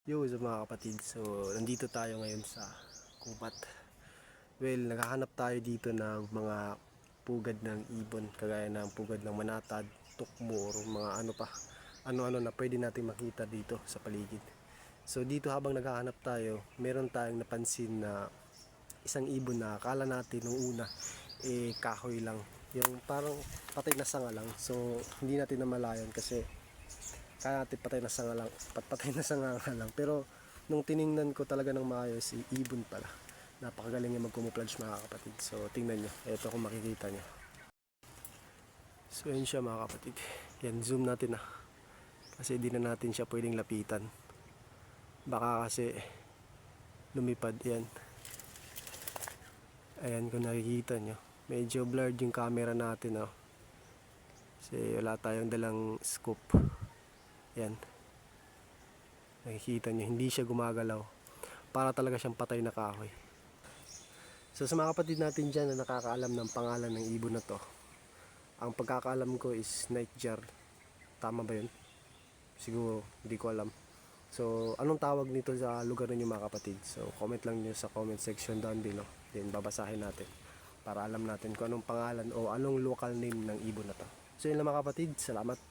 Yo, sa mga kapatid. So, nandito tayo ngayon sa Kubat. Well, naghahanap tayo dito ng mga pugad ng ibon, kagaya ng pugad ng manatad, tukmo, or mga ano pa, ano-ano na pwede natin makita dito sa paligid. So, dito habang naghahanap tayo, meron tayong napansin na isang ibon na akala natin nung una, kahoy lang. Yung parang patay na sanga lang. So, hindi natin namalayan kasi kaya natin patay na sanga lang. Pero nung tiningnan ko talaga ng maayos, ibon pala. Napakagaling niya mag-camouflage mga kapatid. So tingnan nyo, ito kung makikita nyo. So yun siya mga kapatid. Yan, zoom natin kasi di na natin siya pwedeng lapitan. Baka kasi lumipad yan. Ayan, kung nakikita nyo, medyo blurred yung camera natin kasi wala tayong dalang scope. Yan, nakikita nyo, hindi siya gumagalaw. Para talaga siyang patay na kahoy. So sa mga kapatid natin dyan na nakakaalam ng pangalan ng ibon na to, ang pagkakaalam ko is nightjar. Tama ba yun? Siguro, hindi ko alam. So anong tawag nito sa lugar ninyo mga kapatid? So comment lang nyo sa comment section down below. Then babasahin natin para alam natin kung anong pangalan o anong local name ng ibon na to. So yun lang mga kapatid, salamat.